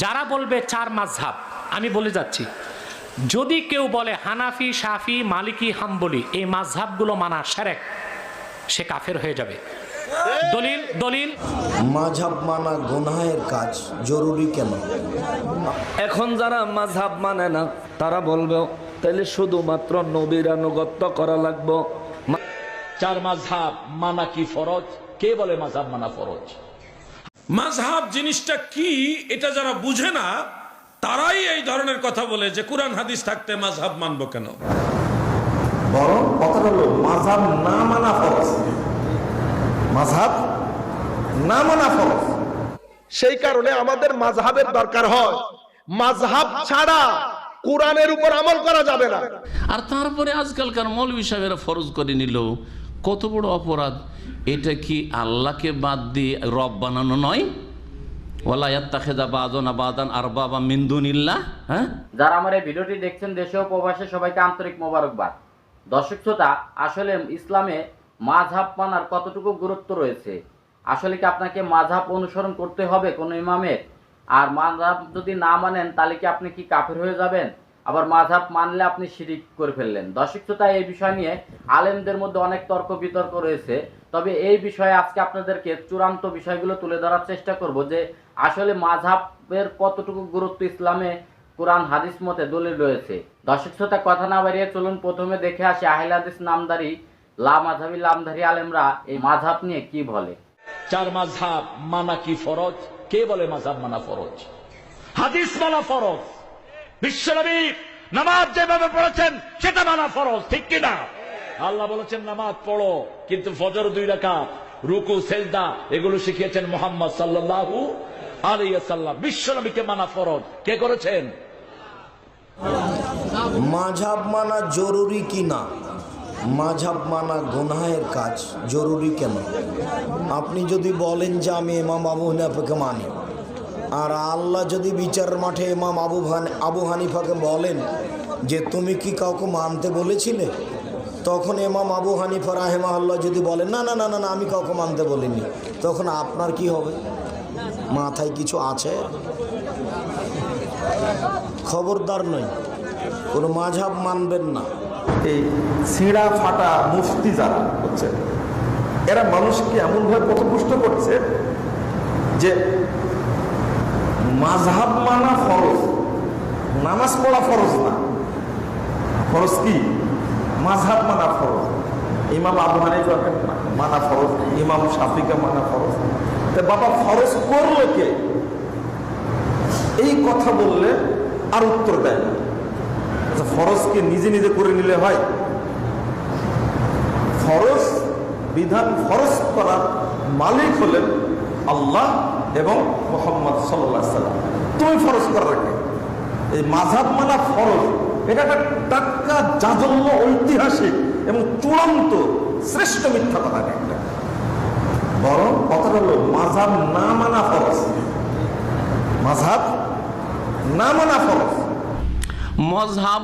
যারা বলবে চার মাযহাব, আমি বলে যাচ্ছি, যদি কেউ বলে হানাফি, শাফি, মালিকি, হাম্বলি এই মাযহাবগুলো মানা শিরক, সে কাফের হয়ে যাবে। দলিল দলিল মাযহাব মানা গুনাহের কাজ, জরুরি কেন? এখন যারা মাযহাব মানে না তারা বলবে তাহলে শুধুমাত্র নবীর আনুগত্য করা লাগবে। চার মাযহাব মানা কি ফরজ? কে বলে মাযহাব মানা ফরজ? মাযহাব জিনিসটা কি এটা যারা বুঝে না তারাই এই ধরনের কথা বলে যে কুরআন হাদিস থাকতে মাযহাব মানবো কেন। বরং কথা হলো মাযহাব না মানা ফরজ, মাযহাব না মানা ফরজ। সেই কারণে আমাদের মাযহাবের দরকার হয়। মাযহাব ছাড়া কোরআনের উপর আমল করা যাবে না। আর তারপরে আজকালকার মৌলভী সাহেবেরা ফরজ করে নিল, কত বড় অপরাধ! এটা কি আল্লাহকে বাদ দিয়ে রব বানানো নয়? ওয়ালা ইয়াত্তাখিযা বাযুনা বাযান আরবাবা মিন দুনিল্লাহ। হ্যাঁ, যারা আমার এই ভিডিওটি দেখছেন দেশে ও প্রবাসে সবাইকে আন্তরিক মোবারকবাদ। দর্শক শ্রোতা, আসলে ইসলামে মাযহাব মানার কতটুকু গুরুত্ব রয়েছে? আসলে কি আপনাকে মাযহাব অনুসরণ করতে হবে কোনো ইমামের? আর মাযহাব যদি না মানেন তাহলে কি আপনি কি কাফের হয়ে যাবেন? আবার মাযহাব মানলে আপনি শিরিক করে ফেললেন। দর্শক শ্রোতা, এই বিষয় নিয়ে আলেমদের মধ্যে অনেক তর্ক বিতর্ক রয়েছে। তবে এই বিষয়ে আজকে আপনাদেরকে চূড়ান্ত বিষয়গুলো তুলে ধরার চেষ্টা করব যে আসলে মাযহাবের কতটুকু গুরুত্ব ইসলামে কোরআন হাদিস মতে দলিল রয়েছে। দর্শক শ্রোতা, কথা না বাড়িয়ে চলুন প্রথমে দেখে আসি আহলে হাদিস নামধারী মাযহাবী নামধারী আলেমরা এই মাযহাব নিয়ে কি বলে। চার মাযহাব মানা কি ফরজ? কে বলে মাযহাব মানা ফরজ? হাদিস মানা ফরজ। বিশ্বনবী নামাজ যেভাবে পড়েছেন সেটা মানা ফরজ, ঠিক কিনা? আল্লাহ বলেছেন নামাজ পড়ো, কিন্তু ফজর 2 রাকাত, রুকু সেজদা এগুলো শিখিয়েছেন মুহাম্মদ সাল্লাল্লাহু আলাইহি ওয়াসাল্লাম। বিশ্বনবীকে মানা ফরজ কে করেছেন? মাযহাব মানা জরুরি কি না? মাযহাব মানা গুনাহের কাজ, জরুরি কেন? আপনি যদি বলেন যে আমি ইমাম আবু হানিফাকে মানি, আর আল্লাহ যদি বিচারের মাঠে ইমাম আবু হানিফাকে বলেন যে তুমি কি কাউকে মানতে বলেছিলে, তখন ইমাম আবু হানিফা রাহিমাহুল্লাহ যদি বলেন না না না না না আমি কাউকে মানতে বলিনি, তখন আপনার কি হবে? মাথায় কিছু আছে? খবরদার নয়, কোনো মাযহাব মানবেন না। এই ছিঁড়া ফাটা মুফতি যারা হচ্ছে, এরা মানুষকে এমনভাবে পথভ্রষ্ট করছে যে মাযহাব মানা ফরজ, নামাজ পড়া ফরজ না। ফরজ কি? মাযহাব মানা ফরজ। ইমাম আবু হানিফাকে মানা ফরজ, ইমাম শাফিকে মানা ফরজ। তা বাবা ফরজ করলো কে? এই কথা বললে আর উত্তর দেয় না। ফরজকে নিজে নিজে করে নিলে হয়? ফরজ বিধান ফরজ করার মালিক হলেন আল্লাহ এবং মুহাম্মদ সাল্লাল্লাহু আলাইহি ওয়াসাল্লাম। তুমি ফরজ করার আগে এই মাযহাব মানা ফরজ, এটা একটা টাটকা জাজল্য ঐতিহাসিক এবং চূড়ান্ত শ্রেষ্ঠ মিথ্যা কথা একটা। বরং কথা হলো মাযহাব না মানা ফরজ, মাযহাব না মানা ফরজ। মযহাব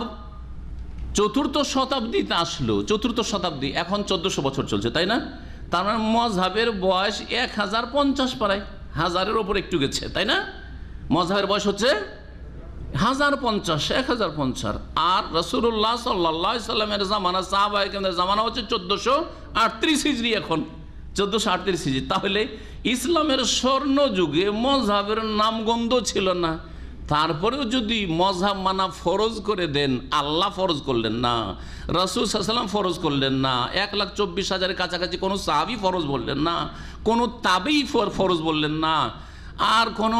4th শতাব্দীতে আসলো, 4th শতাব্দী, এখন 1400 বছর চলছে, তাই না? তার মানে মযহাবের বয়স 1050 প্রায়, 1000-এর ওপর একটু গেছে, তাই না? মযহাবের বয়স হচ্ছে 1050 আর রাসূলুল্লাহ সাল্লাল্লাহু আলাইহি সাল্লামের জামানা, সাহাবায়ে কেরামের জামানা হচ্ছে 1438 হিজরি, এখন 1438 হিজরি। তাহলে ইসলামের স্বর্ণ যুগে মযহাবের নামগন্ধ ছিল না। তারপরেও যদি মযহাব মানা ফরজ করে দেন, আল্লাহ ফরজ করলেন না, রাসূল সাল্লাল্লাহু আলাইহি ওয়াসাল্লাম ফরজ করলেন না, 1,24,000-এর কাছাকাছি কোনো সাহাবী ফরজ বললেন না, কোনো তাবেঈ ফরজ বললেন না, আর কোনো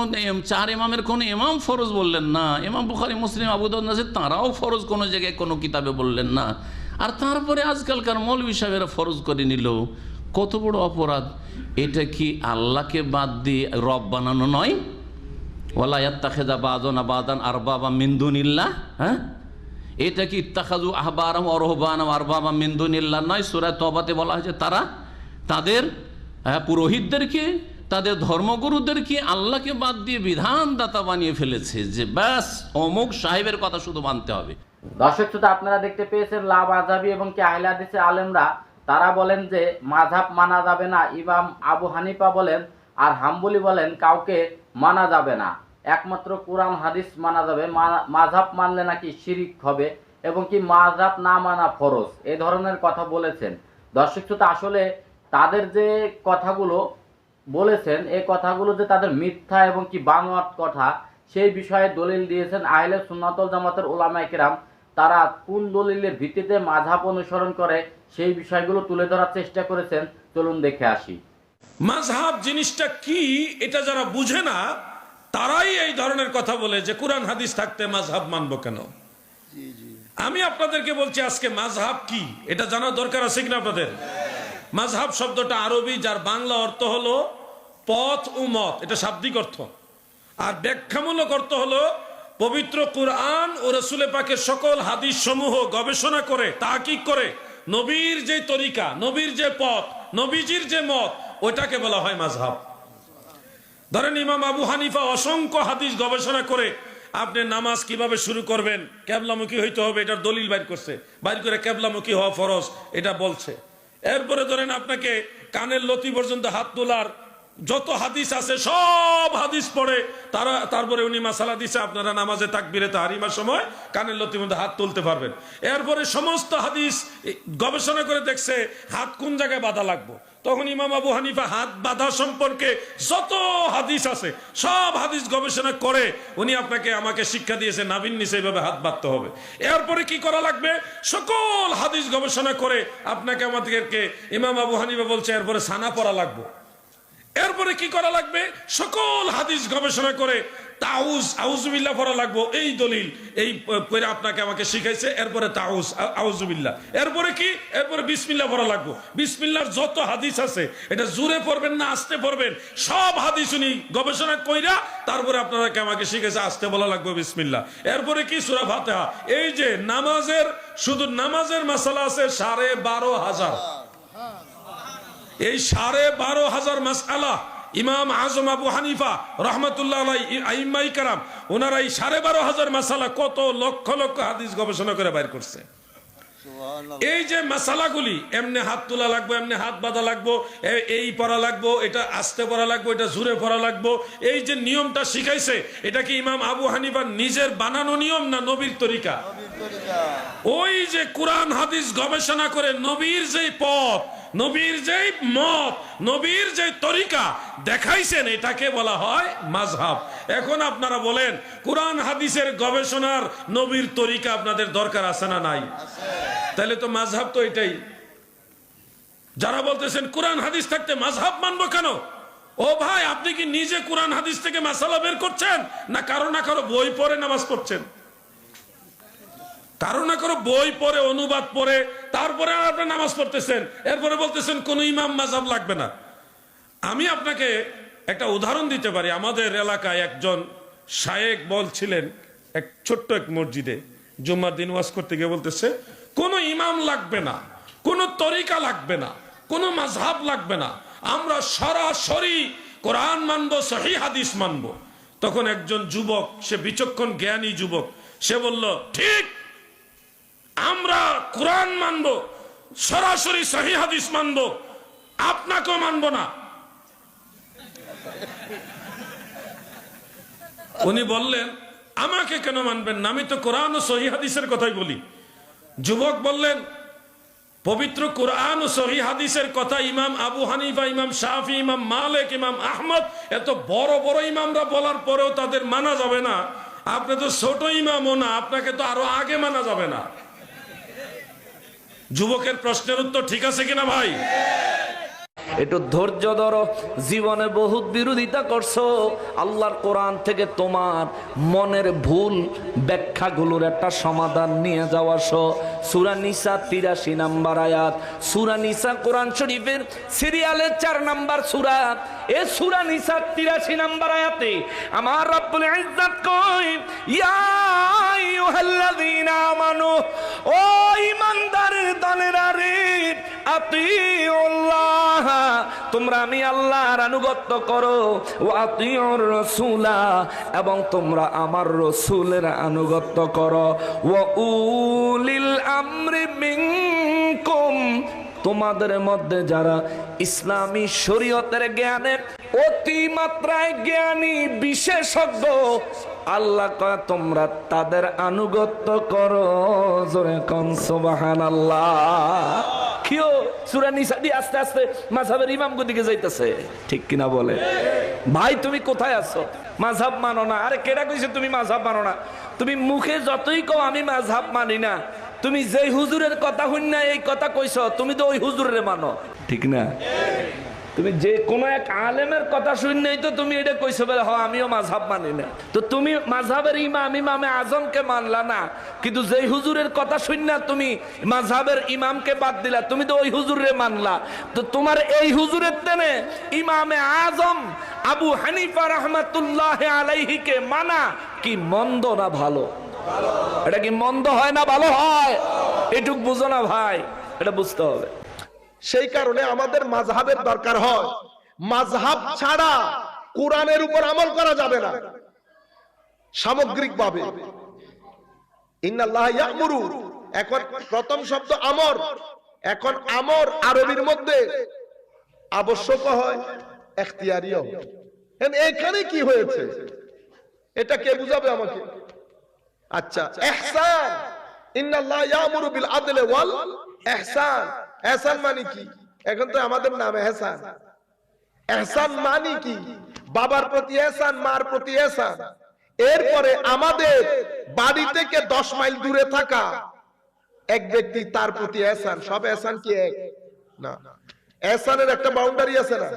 4 ইমামের কোনো ইমাম ফরজ বললেন না, ইমাম বুখারী, মুসলিম, আবু দাউদ, নাসাঈ তারাও ফরজ কোনো জায়গায় কোনো কিতাবে বললেন না। আর তারপরে আজকালকার মৌলভী সাহেবেরা ফরজ করে নিল, কত বড় অপরাধ! এটা কি আল্লাহকে বাদ দিয়ে রব বানানো নয়? ওয়ালা ইয়াত্তাখিযা বাযুনা বাযান আরবাবা মিন দুনিল্লাহ। হ্যাঁ, এটা কি ইত্তাখাযু আহবারাহুম ওয়া রুহবানাহুম আরবাবা মিন দুনিল্লাহ নয়? সূরা তওবাতে বলা হয়েছে তারা তাদের পুরোহিতদেরকে, তাদের ধর্মগুরুদেরকে আল্লাহকে বাদ দিয়ে বিধানদাতা বানিয়ে ফেলেছে, যে ব্যাস অমুক সাহেবের কথা শুধু মানতে হবে। দর্শক শ্রোতা, আপনারা দেখতে পেয়েছেন মাযহাবী এবং কি আহলে হাদিসের আলেমরা তারা বলেন যে মাযহাব মানা যাবে না। ইমাম আবু হানিফা বলেন আর হাম্বলি বলেন কাউকে মানা যাবে না। একমাত্র কোরআন হাদিস মানা যাবে, মাযহাব মানলে নাকি শিরিক হবে এবং কি মাযহাব না মানা ফরজ, এই ধরনের কথা বলেছেন। দর্শক শ্রোতা, আসলে তাদের যে কথাগুলো বলেছেন এই কথাগুলো যে তাদের মিথ্যা এবং কি বানোয়াট কথা, সেই বিষয়ে দলিল দিয়েছেন আহলে সুন্নাত ওয়াল জামাতের উলামায়ে কেরাম। তারা কোন দলিলের ভিত্তিতে মাযহাব অনুসরণ করে সেই বিষয়গুলো তুলে ধরার চেষ্টা করেছেন। চলুন দেখে আসি। মাযহাব জিনিসটা কি এটা যারা বুঝে না তারাই এই ধরনের কথা বলে যে কুরআন হাদিস থাকতে মাযহাব মানবো কেন। আমি আপনাদেরকে বলছি আজকে মাযহাব কি এটা জানার দরকার আছে কিনা আপনাদের। মাযহাব শব্দটা আরবি, যার বাংলা অর্থ হলো পথ ও মত, এটা শাব্দিক অর্থ। আর ব্যাখ্যামূলক অর্থ হলো পবিত্র কুরআন ও রাসূল পাকের সকল হাদিস সমূহ গবেষণা করে তাহকিক করে নবীর যে তরিকা, নবীর যে পথ, নবীজির যে মত, ওটাকে বলা হয় মাযহাব। ধরেন ইমাম আবু হানিফা অসংখ্য হাদিস গবেষণা করে আপনি নামাজ কিভাবে শুরু করবেন, কেবলামুখী হইতে হবে, এটার দলিল বাইর করছে, বাইর করে কেবলামুখী হওয়া ফরজ এটা বলছে। এরপরে ধরেন আপনাকে কানের লতি পর্যন্ত হাত তোলার যত হাদিস আছে সব হাদিস পড়ে তারপরে উনি মাসালা দিছে আপনারা নামাজে তাকবীরে তাহরিমার সময় কানের লতির মধ্যে হাত তুলতে পারবেন। এরপরে সমস্ত হাদিস গবেষণা করে দেখছে হাত কোন জায়গায় বাঁধা লাগবে, তখন ইমাম আবু হানিফা হাত বাঁধা সম্পর্কে যত হাদিস আছে সব হাদিস গবেষণা করে উনি আমাকে শিক্ষা দিয়েছে নাভির নিচে এইভাবে হাত বাঁধতে হবে। এরপরে কি করা লাগবে, সকল হাদিস গবেষণা করে আমাদেরকে ইমাম আবু হানিফা বলছে এরপরে সানা পড়া লাগবে। এরপরে কি করা লাগবে, সকল হাদিস গবেষণা করে তাউজ আউযুবিল্লাহ পড়া লাগবে, এই দলিল এই করে আমাকে শিখাইছে। এরপরে তাউজ আউযুবিল্লাহ, এরপরে কি, এরপরে বিসমিল্লাহ পড়া লাগবে। বিসমিল্লাহর যত হাদিস আছে এটা জোরে পড়বেন না আস্তে পড়বেন, সব হাদিস উনি গবেষণা কইরা তারপরে আমাকে শিখাইছে আস্তে বলা লাগবে বিসমিল্লাহ। এরপরে কি, সূরা ফাতিহা। এই যে নামাজের, শুধু নামাজের মাসালা আছে 12,500। এই 12,500 মাসআলা ইমাম আজম আবু হানিফা রাহমাতুল্লাহ আলাইহি আইম্মায়ে কেরাম ওনারা এই 12,500 মাসালা কত লক্ষ লক্ষ হাদিস গবেষণা করে বাইর করছে। এই যে মাসালাগুলি, এমনি হাত তোলা লাগবে, এমনি হাত বাঁধা লাগবে, এই পড়া লাগবে, এটা আস্তে পড়া লাগবে, এটা জোরে পড়া লাগবে, এই যে নিয়মটা শিখাইছে এটা কি ইমাম আবু হানিফার নিজের বানানো নিয়ম না নবীর তরিকা? ওই যে কোরআন হাদিস গবেষণা করে নবীর যে পথ, নবীর যে মত, নবীর যে তরিকা দেখাইছেন এটাকে বলা হয় মাযহাব। এখন আপনারা বলেন কোরআন হাদিসের গবেষণার নবীর তরিকা আপনাদের দরকার আছে না নাই? তাহলে তো মাযহাব তো এটাই। যারা বলতেছেন কোরআন হাদিস থাকতে মাযহাব মানবো কেন, ও ভাই আপনি কি নিজে কোরআন হাদিস থেকে মাসালা বের করছেন না কারো বই পড়ে নামাজ পড়ছেন? কারো না কারো বই পড়ে অনুবাদ পড়ে তারপরে আপনি নামাজ পড়তেছেন, এরপরে বলতেছেন কোন ইমাম মাযহাব লাগবে না। আমি আপনাকে একটা উদাহরণ দিতে পারি। আমাদের এলাকায় একজন শায়েখ বলছিলেন এক ছোট্ট এক মসজিদে জুম্মার দিন ওয়াজ করতে গিয়ে বলতেছে কোন ইমাম লাগবে না, কোন তরিকা লাগবে না, কোন মাযহাব লাগবে না, আমরা সরাসরি কোরআন মানবো, সহিহ হাদিস মানবো। তখন একজন যুবক, সে বিচক্ষণ জ্ঞানী যুবক, সে বলল ঠিক, আমরা কোরআন মানবো, সরাসরি সহিহ হাদিস মানবো, আপনাকেও মানবো না। উনি বললেন আমাকে কেন মানবেন না, আমি তো কোরআন ও সহিহ হাদিসের কথাই বলি। যুবক বললেন পবিত্র কোরআন ও সহিহ হাদিসের কথা ইমাম আবু হানিফা, ইমাম শাফি, ইমাম মালিক, ইমাম আহমদ, এত বড় বড় ইমামরা বলার পরেও তাদের মানা যাবে না, আপনি তো ছোট ইমামও না, আপনাকে তো আরো আগে মানা যাবে না। যুবকের প্রশ্নের উত্তর ঠিক আছে কিনা ভাই? একটু ধৈর্য ধরো, জীবনে বহুত বিরোধিতা করছো, আল্লাহর কোরআন থেকে তোমার মনের ভুল ব্যাখ্যাগুলোর একটা সমাধান নিয়ে যাওয়া। সূরা নিসা 83 নম্বর আয়াত। সূরা নিসা কোরআন শরীফের সিরিয়ালের 4 নম্বর সূরা। এই সূরা নিসা 83 নম্বর আয়াতে আমার রব্বুল ইজ্জত কয় ইয়া আইয়ুহাল্লাযীনা আমানু, ও ঈমানদারের দলেরা রে, আতিউল্লাহ, তোমরা আমি আল্লাহর আনুগত্য করো, ওয়া আতিউর রাসূলা, এবং তোমরা আমার রাসূলের আনুগত্য করো, ওয়া উলিল আমরি মিনকুম, তোমাদের মধ্যে যারা ইসলামী শরীয়তের জ্ঞানে অতিমাত্রায় জ্ঞানী বিশেষজ্ঞ, আল্লাহ কয় তোমরা তাদের আনুগত্য করো। জোরে কোন সুবহানাল্লাহ। কিও সূরা নিসা দিয়ে আস্তে আস্তে মাযহাবের ইমামগো দিকে যাইতেছে, ঠিক কিনা বলে? ভাই তুমি কোথায় আছো? মাযহাব মানো না। আরে কেডা কইছে তুমি মাযহাব মানো না? তুমি মুখে যতই কও আমি মাযহাব মানি না, তুমি যেই হুজুরের কথা হইন না এই কথা কইছো, তুমি তো ওই হুজুরের মানো, ঠিক না? তুমি যে কোনো এক আলেমের কথা শুনলেই তো তুমি এটা কইছো বলে হ আমিও মাযহাব মানি না। তো তুমি মাযহাবের ইমামে আজমকে মানলা না, কিন্তু যেই হুজুরের কথা শুন না তুমি মাযহাবের ইমামকে বাদ দিলা, তুমি তো ওই হুজুরে মানলা। তো তোমার এই হুজুরের তেনে ইমামে আজম আবু হানিফা রাহমাতুল্লাহ আলাইহিকে মানা কি মন্দ না ভালো? এটা কি মন্দ হয় না ভালো হয়? এটুক বুঝো না ভাই, এটা বুঝতে হবে। সেই কারণে আমাদের মাযহাবের দরকার হয়। মাযহাব ছাড়া কোরআনের উপর আমল করা যাবে না সামগ্রিকভাবে। ইন্নাল্লাহ ইয়া'মুরু, এখন প্রথম শব্দ আমর। এখন আমর আরবির মধ্যে আবশ্যক হয়, ইখতিয়ারিও হয়। এখানে কি হয়েছে এটা কে বুঝাবে আমাকে? আচ্ছা, ইহসান, ইন্নাল্লাহ ইয়া'মুরু বিল আদলি ওয়াল ইহসান। এহসান মানে কি? এখন তো আমাদের নাম এহসান। এহসান মানে কি? বাবার প্রতি এহসান, মার প্রতি এহসান। এরপরে আমাদের বাড়ি থেকে 10 মাইল দূরে থাকা এক ব্যক্তি, তার প্রতি এহসান। সব এহসান কি এক না? এহসানের একটা বাউন্ডারি আছে না?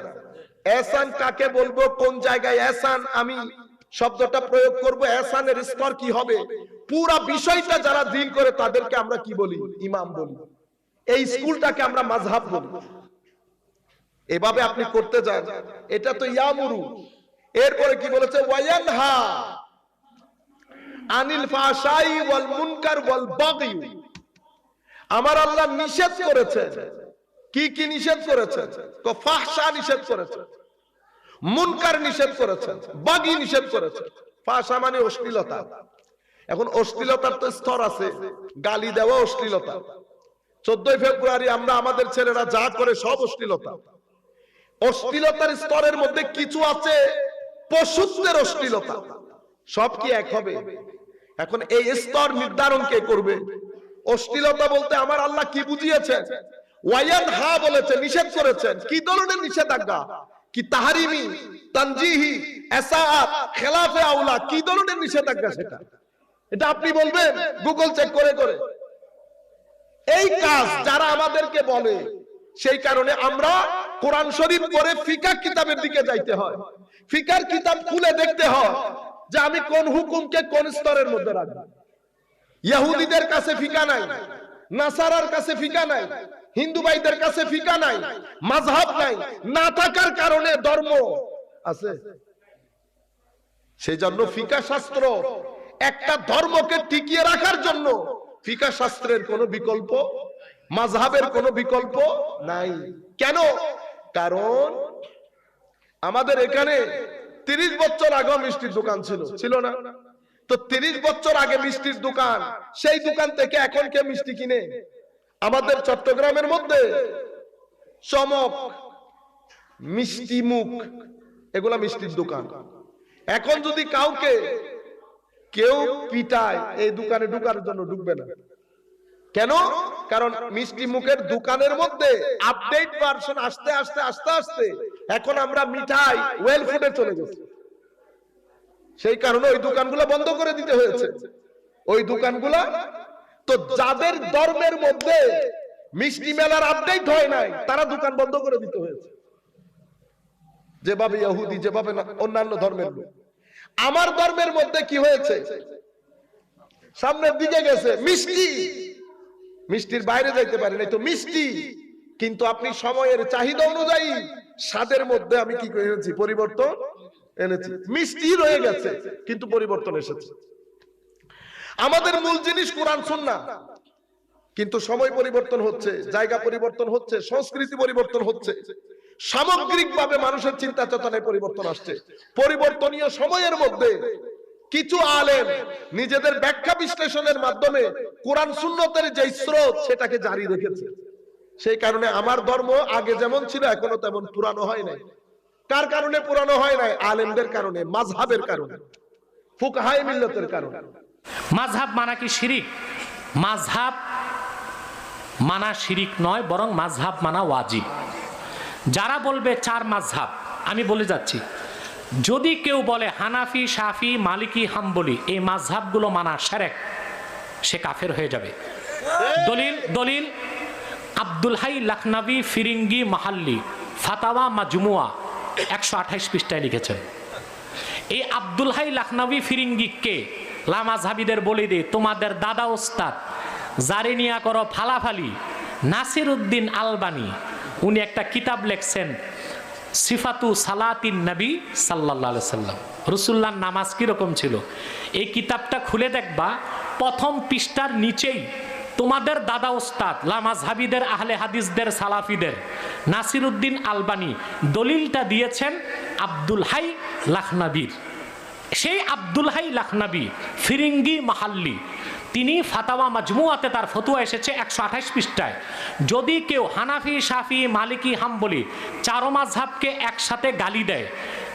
এহসান কাকে বলবো, কোন জায়গায় এহসান আমি শব্দটা প্রয়োগ করব, এহসানের স্তর কি হবে, পুরো বিষয়টা যারা ডিল করে তাদেরকে আমরা কি বলি? ইমাম বলি। এই স্কুলটাকে আমরা মাযহাব বলি। এভাবে আপনি করতে যান, এটা তো ইয়ামুরু। এরপরে কি বলেছে? ওয়ায়ানহা আনিল ফাহশাই ওয়াল মুনকার ওয়াল বাগি। আমার আল্লাহ নিষেধ করেছে। কি কি নিষেধ করেছে? তো ফাহশা নিষেধ করেছে, মুনকার নিষেধ করেছে, বাগি নিষেধ করেছে। ফাহশা মানে অশ্লীলতা। এখন অশ্লীলতার তো স্তর আছে, গালি দেওয়া অশ্লীলতা। 14 ফেব্রুয়ারি আমরা আমাদের ছেলেরা যা করে সব অশ্লীলতা। অশ্লীলতার স্তরের মধ্যে কিছু আছে পশুত্বের অশ্লীলতা। সব কি এক হবে? এখন এই স্তর নির্ধারণ কে করবে? অশ্লীলতা বলতে আমার আল্লাহ কি বুঝিয়েছেন? ওয়ায়ানহা বলেছে, নিষেধ করেছেন। কি ধরনের নিষেধাজ্ঞা? কি তাহরিমি, তানজিহি, ইসাআত, খেলাফে আউলা, কি ধরনের নিষেধাজ্ঞা সেটা? এটা আপনি বলবেন গুগল চেক করে করে। এই কাজ যারা আমাদেরকে বলে, সেই কারণে আমরা কোরআন শরীফ পড়ে ফিকাহ কিতাবের দিকে যাইতে হয়। ফিকার কিতাব খুলে দেখতে হয় যে আমি কোন হুকুমকে কোন স্তরের মধ্যে রাখব। ইহুদিদের কাছে ফিকাহ নাই, নাসারার কাছে ফিকাহ নাই, হিন্দু ভাইদের কাছে ফিকাহ নাই, মাযহাব নাই। না থাকার কারণে ধর্ম আছে। সেই জন্য ফিকাহ শাস্ত্র একটা ধর্মকে টিকিয়ে রাখার জন্য ফিকাহ শাস্ত্রের কোনো বিকল্প, মাযহাবের কোনো বিকল্প নাই। কেন? কারণ আমাদের এখানে 30 বছর আগে মিষ্টির দোকান ছিল না? তো 30 বছর আগে মিষ্টির দোকান, সেই দোকান থেকে এখন কে মিষ্টি কিনে? আমাদের চট্টগ্রামের মধ্যে চমক, মিষ্টি মুখ, এগুলা মিষ্টির দোকান। এখন যদি কাউকে কেউ পিটায়, এই দোকানে ঢুকার জন্য ঢুকবে না। কেন? কারণ মিষ্টি মুখের দোকানের মধ্যে আপডেট ভার্সন আস্তে আস্তে আস্তে আস্তে এখন আমরা মিঠাই ওয়েল ফুডে চলে গেছি। সেই কারণে ওই দোকানগুলো বন্ধ করে দিতে হয়েছে। ওই দোকানগুলো তো যাদের ধর্মের মধ্যে মিষ্টি মেলার আপডেট হয় নাই, তারা দোকান বন্ধ করে দিতে হয়েছে। যেভাবে ইহুদি, যেভাবে অন্যান্য ধর্মের লোক। আমার ধর্মের মধ্যে কি হয়েছে? সামনের দিকে গেছে মিষ্টি, মিষ্টির বাইরে যাইতে পারে নাই তো মিষ্টি। কিন্তু আপনি সময়ের চাহিদা অনুযায়ী স্বাদের মধ্যে আমি কি করেছি? পরিবর্তন এনেছি। মিষ্টি রয়ে গেছে কিন্তু পরিবর্তন এসেছে। আমাদের মূল জিনিস কোরআন সুন্নাহ, কিন্তু সময় পরিবর্তন হচ্ছে, জায়গা পরিবর্তন হচ্ছে, সংস্কৃতি পরিবর্তন হচ্ছে, সামগ্রিকভাবে মানুষের চিন্তা চেতনায় পরিবর্তন আসছে। পরিবর্তনীয় সময়ের মধ্যে কিছু আলেম নিজেদের ব্যাখ্যা বিশ্লেষণের মাধ্যমে কোরআন সুন্নতের যে স্রোত সেটাকে জারি রেখেছে। সেই কারণে আমার ধর্ম আগে যেমন ছিল এখনো তেমন পুরানো হয় নাই। কার কারণে পুরানো হয় নাই? আলেমদের কারণে, মাযহাবের কারণে, ফুকাহায়ে মিল্লাতের কারণে। মাযহাব মানা কি শিরিক? মাযহাব মানা শিরিক নয়, বরং মাযহাব মানা ওয়াজিব। যারা বলবে চার মাযহাব, আমি বলে যাচ্ছি, যদি কেউ বলে হানাফি, শাফি, মালিকি, হাম্বলি এই মাযহাবগুলো মানা শিরক, সে কাফের হয়ে যাবে। দলিল আব্দুল হাই লখনবী ফিরিঙ্গি মাহাল্লি ফাতাওয়া মাজমুয়া 128 পৃষ্ঠায় লিখেছেন। এই আব্দুল হাই লখনবী ফিরিঙ্গি কে? লামাযহাবীদের বলে দে, তোমাদের দাদা ওস্তাদ জারিনিয়া করো ফালাফালি নাসির উদ্দিন আলবানী, উনি একটা কিতাব লেখছেন সিফাতু সালাতিন নবী সাল্লাল্লাহু আলাইহি সাল্লাম, রাসূলুল্লাহর নামাজ কিরকম ছিল। এই কিতাবটা খুলে দেখবা, প্রথম পৃষ্ঠার নিচেই তোমাদের দাদা ওস্তাদ লামাযহাবীদের, আহলে হাদিসদের, সালাফিদের নাসির উদ্দিন আলবানী দলিলটা দিয়েছেন আব্দুল হাই লখনবীর। সেই আব্দুল হাই লখনবী ফিরিঙ্গি মাহাল্লি, তিনি ফাতাওয়া মাজমুয়াতে তার ফতোয়া এসেছে 128 পৃষ্ঠায়। যদি কেউ হানাফি, শাফি, মালিকি, হাম্বলি চারো মাযহাবকে একসাথে গালি দেয়,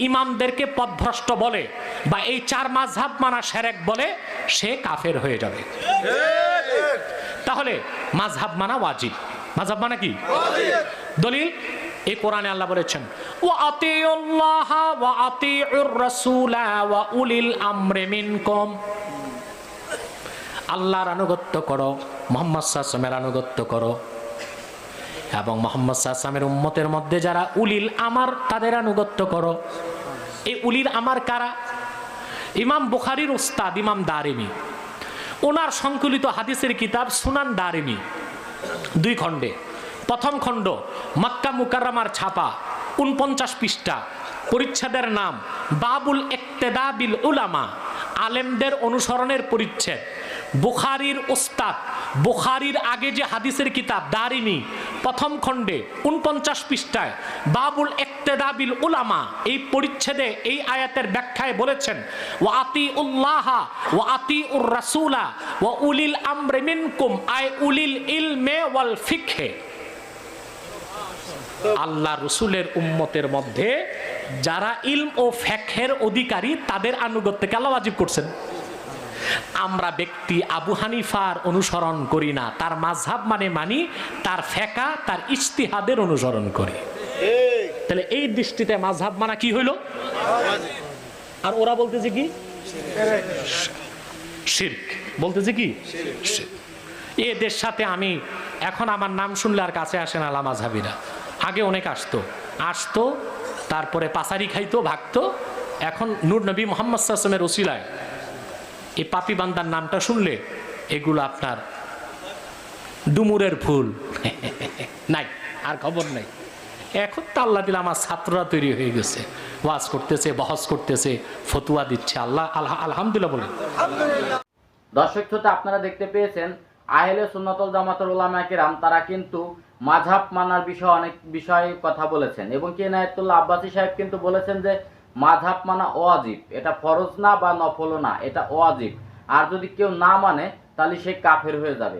ইমামদেরকে পথভ্রষ্ট বলে, বা এই চার মাযহাব মানা শিরক বলে, সে কাফের হয়ে যাবে। তাহলে মাযহাব মানা ওয়াজিব। মাযহাব মানা কি? দলিল এই কোরআনে আল্লাহ বলেছেন, ওয়া আতিউল্লাহ ওয়া আতিউর রাসূলা ওয়া উলিল আমরি মিনকুম। আল্লাহর আনুগত্য করো, মুহাম্মদ সাল্লাল্লাহু আলাইহি ওয়াসাল্লামের আনুগত্য করো, এবং মুহাম্মদ সাল্লাল্লাহু আলাইহি ওয়াসাল্লামের উম্মতের মধ্যে যারা উলিল আমার তাদের আনুগত্য করো। এই উলিল আমার কারা? ইমাম বুখারীর উস্তাদ ইমাম দারিমি, ওনার সংকলিত হাদিসের কিতাব সুনান দারিমি 2 খণ্ডে। প্রথম খণ্ড মক্কা মুকাররমার ছাপা 49 পৃষ্ঠা, পরিচ্ছেদের নাম বাবুল ইক্তেদা বিল উলামা, আলেমদের অনুসরণের পরিচ্ছেদ। বুখারীর উস্তাদ, বুখারীর আগে যে হাদিসের কিতাব দারিমি, প্রথম খণ্ডে 49 পৃষ্ঠায় বাবুল ইক্তেদা বিল উলামা, এই পরিচ্ছেদে এই আয়াতের ব্যাখ্যায় বলেছেন, ওয়া আতিউল্লাহ ওয়া আতিউর রাসূলা ওয়া উলিল আমরি মিনকুম, আই উলিল ইলমে ওয়াল ফিকহে। আল্লাহ রসুলের উম্মতের মধ্যে যারা ইলম ও ফিকহের অধিকারী তাদের আনুগত্যকে আল্লাহ ওয়াজিব করছেন। আমরা ব্যক্তি আবু হানিফার অনুসরণ করি না, তার মাযহাব মানে মানি, তার ফিকহ তার ইজতিহাদের অনুসরণ করি। তাহলে এই দৃষ্টিতে মাযহাব মানা কি হইল? আর ওরা বলতেছে কি? শিরক। বলতেছে কি? এদের সাথে আমি এখন আমার নাম শুনলে আর কাছে আসে না লামাযহাবীরা। আগে অনেক আসতো, তারপরে পাসারি খাইতো, ভাগতো। এখন নূর নবী মুহাম্মদ সাল্লাল্লাহু আলাইহি ওয়াসাল্লামের ওসিলায় এই পাপি বান্দার নামটা শুনলে এগুলো আপনার ডুমুরের ফুল নাই, আর খবর নাই। এখন তো আল্লাহ দিলে আমার ছাত্ররা তৈরি হয়ে গেছে, ওয়াজ করতেছে, বহস করতেছে, ফতুয়া দিচ্ছে। আলহামদুলিল্লাহ বলেন। দর্শক শ্রোতা, আপনারা দেখতে পেয়েছেন আহলে সুন্নাত ওয়াল জামাতের উলামা কিরাম তারা কিন্তু মাযহাব মানার বিষয়ে অনেক বিষয়ে কথা বলেছেন, এবং কি ইনায়েতুল্লাহ আব্বাসী সাহেব কিন্তু বলেছেন যে মাযহাব মানা ওয়াজিব, এটা ফরজ না বা নফল না, এটা ওয়াজিব। আর যদি কেউ না মানে তাহলে সে কাফের হয়ে যাবে।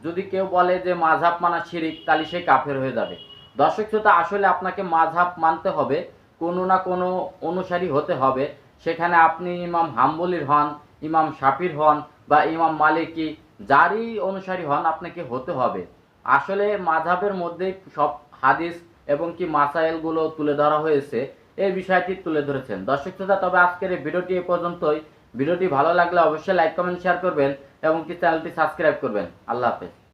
যদি কেউ বলে যে মাযহাব মানা শিরিক, তাহলে সে কাফের হয়ে যাবে। দর্শক শ্রোতা, আসলে আপনাকে মাযহাব মানতে হবে, কোনো না কোনো অনুসারী হতে হবে। সেখানে আপনি ইমাম হাম্বলির হন, ইমাম শাফির হন, বা ইমাম মালিকি, যারই অনুসারী হন, আপনাকে হতে হবে। আসলে মাযহাবের মধ্যেই সব হাদিস এবং কি মাসাইলগুলো তুলে ধরা হয়েছে, এই বিষয়টি তুলে ধরেছেন। দর্শক শ্রোতা, তবে আজকের এই ভিডিওটি এ পর্যন্তই। ভিডিওটি ভালো লাগলে অবশ্যই লাইক, কমেন্ট, শেয়ার করবেন এবং কি চ্যানেলটি সাবস্ক্রাইব করবেন। আল্লাহ হাফেজ।